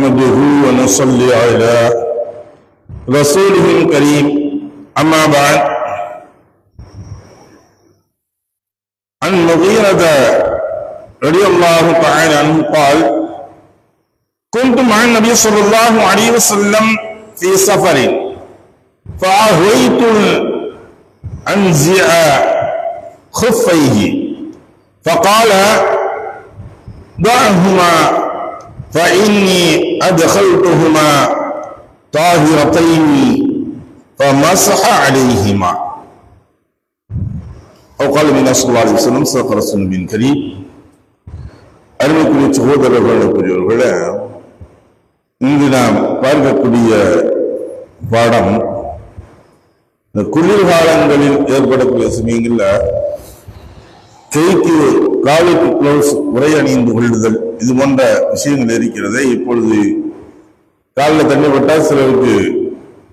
نحمده ونصلي على رسوله الكريم أما بعد عن مغيرة رضي الله تعالى عنه قال كنت مع النبي صلى الله عليه وسلم في سفر فأهويت أنزع خفيه فقال دعهما فإني أدخلتهما طاهرتين فمسح عليهما أو قال من صلى الله عليه وسلم صدق رسول بن كريم அருமைக்குரிய சகோதரர்களே, இங்கு நாம் பார்க்கக்கூடிய பாடம் இந்த குளிர்காலங்களில் ஏற்படக்கூடிய சமயங்கள்ல கைக்கு காலுக்கு க்ளவுஸ் உரை அணிந்து கொள்ளுதல் இது போன்ற விஷயங்கள் இருக்கிறது. இப்பொழுது காலில் தண்ணி பட்டால் சிலருக்கு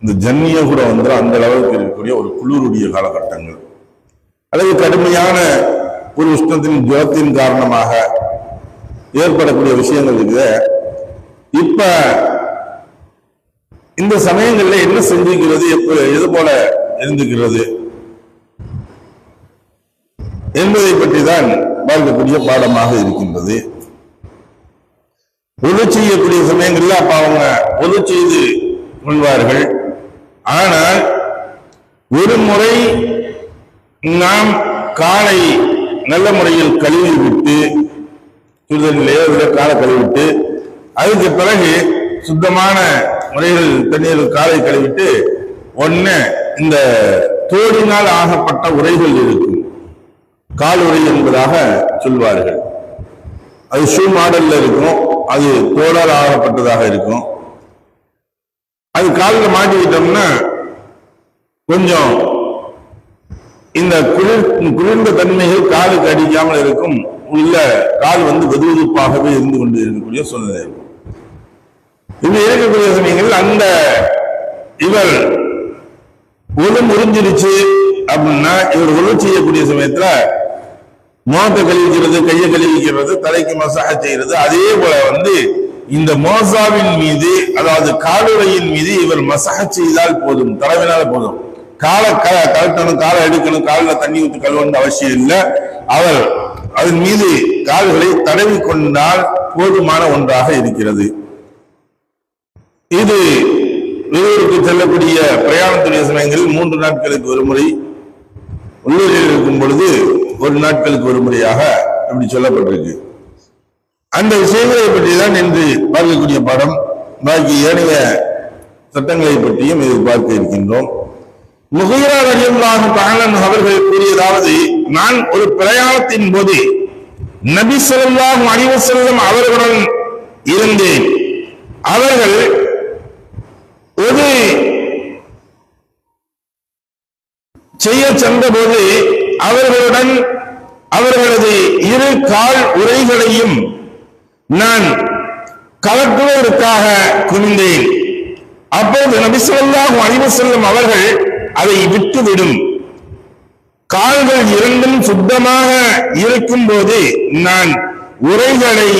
இந்த ஜன்னிய கூட வந்துடும். அந்த அளவுக்கு இருக்கக்கூடிய ஒரு குளிருடைய காலகட்டங்கள் அல்லது கடுமையான ஒரு உஷ்ணத்தின் ஜுரத்தின் காரணமாக ஏற்படக்கூடிய விஷயங்கள் இருக்குது. இப்ப இந்த சமயங்கள்ல என்ன செஞ்சுக்கிறது, எது போல இருந்துக்கிறது என்பதை பற்றி தான் பார்க்கக்கூடிய பாடமாக இருக்கின்றது. ஒது செய்யக்கூடிய சமயங்கள்ல அப்ப அவங்க ஒது செய்து கொள்வார்கள். ஆனால் ஒரு முறை நாம் காலை நல்ல முறையில் கழுவி விட்டு காலை கழுவிட்டு அதுக்கு பிறகு சுத்தமான முறையில் தண்ணீர் காலை கழுவிட்டு ஒன்னு இந்த தோடினால் ஆகப்பட்ட உரைகள் இருக்கும், கால் உரை என்பதாக சொல்வார்கள். அது ஷூ மாடல்ல இருக்கும், அது தோடால் ஆகப்பட்டதாக இருக்கும். அது காலில் மாட்டிக்கிட்டோம்னா கொஞ்சம் இந்த குளிர்ந்த தன்மைகள் காலுக்கு அடிக்காமல் இருக்கும். உள்ள கால் வெதுவெதுப்பாகவே இருந்து கொண்டு இருக்கக்கூடிய சூழ்நிலை இருக்கும். இது இருக்கக்கூடிய சமயங்கள் அந்த இவர் ஒழு முறிஞ்சிருச்சு அப்படின்னா இவர் ஒழு செய்யக்கூடிய சமயத்துல முகத்தை கழுவிக்கிறது, கையை கழுவிக்கிறது, தலைக்கு மசாஜ் செய்யறது. அதே போல இந்த மோசாவின் மீது, அதாவது காலுறையின் மீது இவர் மசாஜ் செய்தால் போதும், தடவினால போதும். காலை கழட்டணும், காலை எடுக்கணும், காலில் தண்ணி ஊற்றி கழுவணும் அவசியம் இல்லை. அவர் அதன் மீது கால்களை தடவி கொண்டால் போதுமான ஒன்றாக இருக்கிறது. இது வெளியூருக்கு செல்லக்கூடிய பிரயாணத்துடைய சமயங்களில் 3 நாட்களுக்கு ஒரு முறை, உள்ளூரில் இருக்கும் பொழுது 1 நாட்களுக்கு ஒரு முறையாக அப்படி சொல்லப்பட்டிருக்கு. அந்த விஷயங்களை பற்றி தான் இன்று பார்க்கக்கூடிய பாடம். பாக்கி ஏனைய சட்டங்களை பற்றியும் எதிர்பார்க்க இருக்கின்றோம். முகீரா ரலியல்லாஹு தஆலா அவர்கள் கூறியதாவது, நான் ஒரு பிரயாணத்தின் போது நபி ஸல்லல்லாஹு அலைஹி வஸல்லம் அவர்களுடன் இருந்தேன். அவர்கள் ஒரு செய்ய சென்றபோது அவர்களுடன் அவர்களது 2 கால் உரைகளையும் நான் கலக்குவதற்காக குனிந்தேன். அப்போது நபி ஸல்லல்லாஹு அலைஹி வஸல்லம் அவர்கள் அதை விட்டுவிடும், கால்கள் 2ம் சுத்தமாக இருக்கும் போது நான் உரைகளை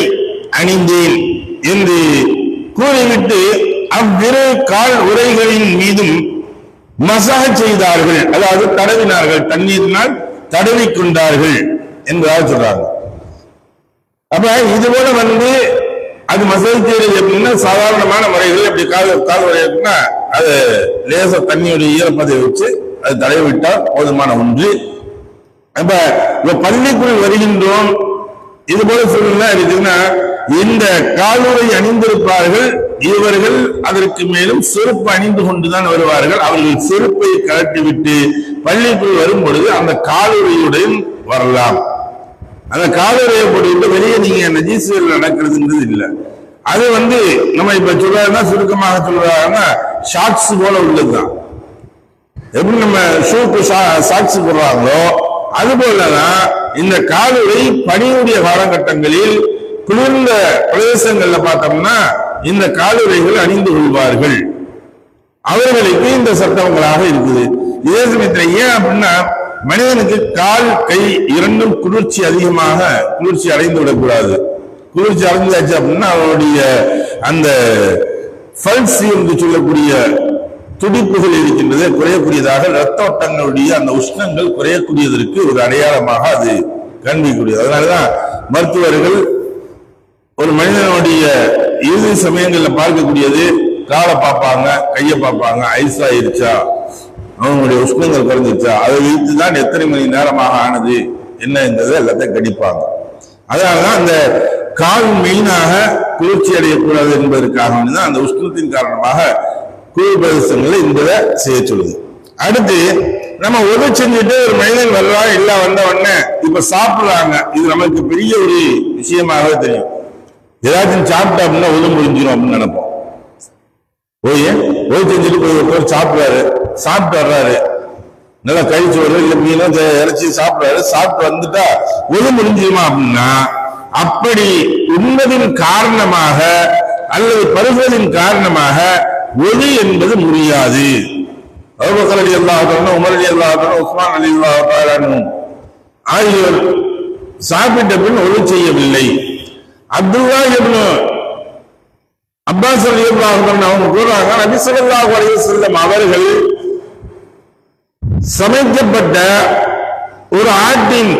அணிந்தேன் என்று கூறிவிட்டு அவ்விரு கால் உரைகளின் மீதும் மசாஜ் செய்தார்கள், அதாவது தடவினார்கள், தண்ணீரினால் தடவி கொண்டார்கள் என்பதாக சொல்றாங்க. அப்ப இது போல அது மசாஜ் செய்யறது எப்படின்னா சாதாரணமான முறைகள் எப்படி கால் உரை இருக்குன்னா அது லேச தண்ணியுடைய ஈரப்பதை வச்சு அது தடவி விட்டால் போதுமான ஒன்று. அப்ப பள்ளிக்குள் வருகின்றோம், இது போல சூழ்நிலை இருக்குன்னா இந்த காலுறை அணிந்திருப்பார்கள். இவர்கள் அதற்கு மேலும் செருப்பு அணிந்து கொண்டுதான் வருவார்கள். அவர்கள் செருப்பை கழட்டிவிட்டு பள்ளிக்குள் வரும் பொழுது அந்த காலுறையுடன் வரலாம். அந்த காலுறையை போட்டுவிட்டு வெளியே நீங்க நஜீசுகள் நடக்கிறதுன்றது இல்லை. அது நம்ம இப்ப சொல்றதுன்னா சுருக்கமாக சொல்றாங்கன்னா ஷார்ட்ஸ் போல உள்ளதுதான். எப்படி நம்ம ஷூக்கு ஷார்ட்ஸ் போடுறாங்களோ அது போலதான் இந்த காலுறை பனியுடைய காலகட்டங்களில் குளிர்ந்த பிரதேசங்கள்ல பார்த்தோம்னா இந்த காலுறைகள் அணிந்து கொள்வார்கள். அவர்களுக்கு இந்த சட்டங்களாக இருக்குது. இதே சமயத்தில் ஏன் அப்படின்னா மனிதனுக்கு கால் கை 2ம் குளிர்ச்சி அடைந்து விடக்கூடாது. குளிர்ச்சி அடைஞ்சாச்சு அப்படின்னா அவருடைய அந்த பல்ஸ் என்று சொல்லக்கூடிய துடிப்புகள் இருக்கின்றது குறையக்கூடியதாக, ரத்த ஓட்டங்களுடைய அந்த உஷ்ணங்கள் குறையக்கூடியதற்கு ஒரு அடையாளமாக அது காண்பிக்கக்கூடியது. அதனாலதான் மருத்துவர்கள் ஒரு மனிதனுடைய இறுதி சமயங்கள்ல பார்க்கக்கூடியது காலை பார்ப்பாங்க, கையை பார்ப்பாங்க, ஐஸ் ஆயிருச்சா, அவங்களுடைய உஷ்ணங்கள் குறைஞ்சிருச்சா, அதை வைத்துதான் எத்தனை மணி நேரமாக ஆனது என்னங்கிறத எல்லாத்தையும் கணிப்பாங்க. அதனாலதான் அந்த கால் மெயினாக குளிர்ச்சி அடையக்கூடாது என்பதற்காக தான் அந்த உஷ்ணத்தின் காரணமாக குளிர் பிரதேசங்களை இந்த செய்ய சொல்லுது. அடுத்து நம்ம உதவி செஞ்சுட்டு ஒரு மனிதன் வர்றா, எல்லாம் வந்த உடனே இப்ப சாப்பிடுறாங்க, இது நமக்கு பெரிய ஒரு விஷயமாகவே தெரியும். ஏதாச்சும் சாப்பிட்டா அப்படின்னா உதவி முடிஞ்சிடும் அப்படின்னு நினைப்போம். ஓய் செஞ்சுட்டு போய் சாப்பிடுறாரு, சாப்பிட்டு வர்றாரு, நல்லா கழிச்சோறு இல்ல மீனோ இறைச்சி சாப்பிடுறாரு, சாப்பிட்டு வந்துட்டா உதவி முடிஞ்சிருமா அப்படின்னா, அப்படி உண்மதின் காரணமாக அல்லது பருவதின் காரணமாக ஒளி என்பது முடியாது. அபூபக்கர் ரலியல்லாஹு அன்ஹு, உமர் ரலியல்லாஹு அன்ஹு, உஸ்மான் ரலியல்லாஹு அன்ஹு ஆகியோர் சாப்பிட்ட பின் ஒளி செய்யவில்லை. அப்துல்லா இப்னு அப்பாஸ் ரலியல்லாஹு அன்ஹு அவங்க கூறுறாங்க, நபி ஸல்லல்லாஹு அலைஹி வஸல்லம் அவர்கள் சமைக்கப்பட்ட ஒரு ஆட்டின்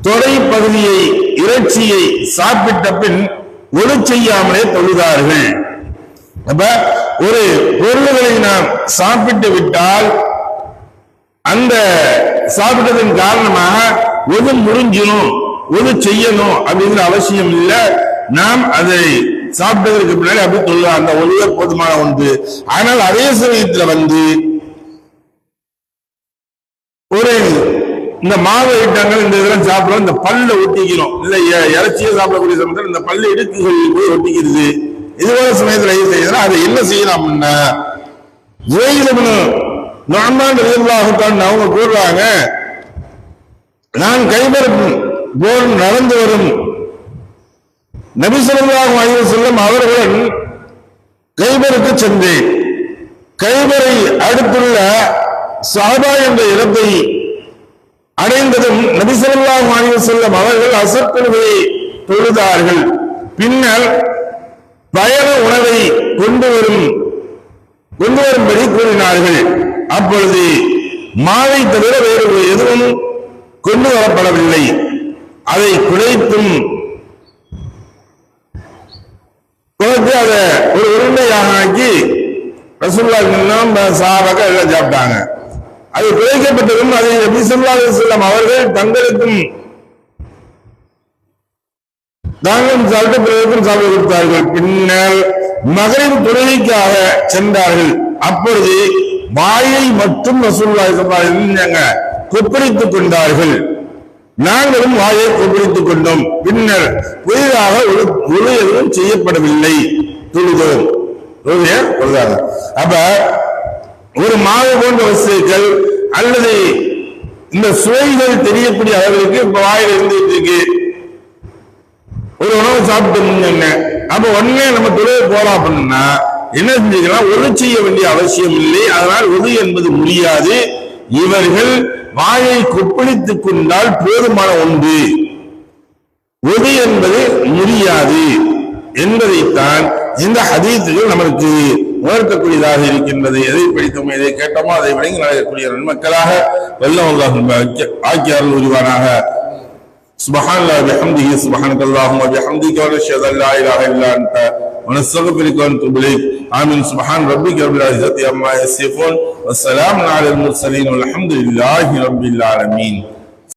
தொடை பகுதியை, இறைச்சியை சாப்பிட்ட பின் ஒளி செய்யாமலே தொழுதார்கள். அப்ப ஒரு பொருள்களை நாம் சாப்பிட்டு விட்டால் அந்த சாப்பிட்டதன் காரணமாக ஒது முடிஞ்சிடும், ஒது செய்யணும் அப்படிங்கிற அவசியம் இல்லை. நாம் அதை சாப்பிட்டதற்கு பின்னாடி அப்படி சொல்லலாம், அந்த ஒளியே போதுமான ஒன்று. ஆனால் அதே சமயத்தில் ஒரு இந்த மாவு ஐட்டங்கள் இந்த இதெல்லாம் சாப்பிடுறோம், இந்த பல்ல ஒட்டிக்கிறோம், இல்ல இறைச்சியை சாப்பிடக்கூடிய சமயத்தில் இந்த பல்லு இடுக்குகள் போய் ஒட்டிக்கிறது. இதுவரை சமயத்தில் செய்யணும். அதை என்ன செய்யலாம் அப்படின்னா, அவங்க கூறுறாங்க, நான் கைபர் போர் நடந்து வரும் நபி ஸல்லல்லாஹு அலைஹி வஸல்லம் அவர்களுடன் கைபருக்கு சென்றேன். கைபரை அடுத்துள்ள ஸஹாபா என்ற இடத்தை அடைந்ததும் நபி ஸல்லல்லாஹு அலைஹி வஸல்லம் அவர்கள் அஸர் தொழுகையை தொழுதார்கள். பின்னர் பயண உணவை கொண்டு வரும்படி கூறினார்கள். அப்பொழுது மாவை தவிர வேறு எதுவும் கொண்டு வரப்படவில்லை. அதை குழைத்தும் அதை ஒரு உருண்டையாக ஆக்கி ரசூலுல்லாஹி சஹாபாக்கள் எல்லாம் சாப்பிட்டாங்க. அது குழைக்கப்பட்டதும் அதை நபி ஸல்லல்லாஹு அலைஹி வஸல்லம் அவர்கள் தங்களுக்கும் சாப்பிட்டு பிறருக்கும் சாப்பிட கொடுத்தார்கள். பின்னர் மகரிப் தொழுகைக்காக சென்றார்கள். அப்பொழுது வாயை மட்டும் ரசூலுல்லாஹி ஸல்லல்லாஹு அலைஹி வஸல்லம் கொப்பளித்துக் கொண்டார்கள். நாங்களும் வாயை கொப்பளித்துக் கொண்டோம். பின்னர் புதிதாக ஒளி எதுவும் செய்யப்படவில்லை, தொழுதோம். அப்ப ஒரு மாவு போன்ற வஸ்துக்கள் அல்லது இந்த சுவைகள் தெரியக்கூடிய அளவுக்கு இப்ப வாயில் இருந்துட்டு இருக்கு. ஒரு உணவு சாப்பிட்டு முடிஞ்ச அப்ப உடனே நம்ம தொழிலை போலாம் அப்படின்னா என்ன செஞ்சுக்கலாம், ஒளி செய்ய வேண்டிய அவசியம் இல்லை. அதனால் ஒளி என்பது முடியாது. இவர்கள் வாயை கொப்பளித்துக் கொண்டால் போதுமான ஒன்று, ஒளி என்பது முடியாது என்பதைத்தான் இந்த ஹதீஸுகள் நமக்கு உணர்த்தக்கூடியதாக இருக்கின்றது. எதை படித்தோமோ எதை கேட்டோமோ அதை விளங்கி நடக்கக்கூடிய நன்மக்களாக வல்லல்லாஹு ஆக்கியார்கள் உருவானாக. சுப்ஹானல்லாஹி வ பிஹம்திஹி சுப்ஹானக்கல்லாஹும்ம வ பிஹம்திக வ நஷ்ஹது அன் லா இலாஹா இல்லா அன்த வ நஸ்தக்ஃபிருக வ நதுபு இலைக். ஆமீன். சுப்ஹான ரப்பிக ரப்பில் இஸ்ஸத்தி அம்மா யசிஃபூன் வ ஸலாமுன் அலல் முர்ஸலீன் வல்ஹம்துலில்லாஹி ரப்பில் ஆலமீன்.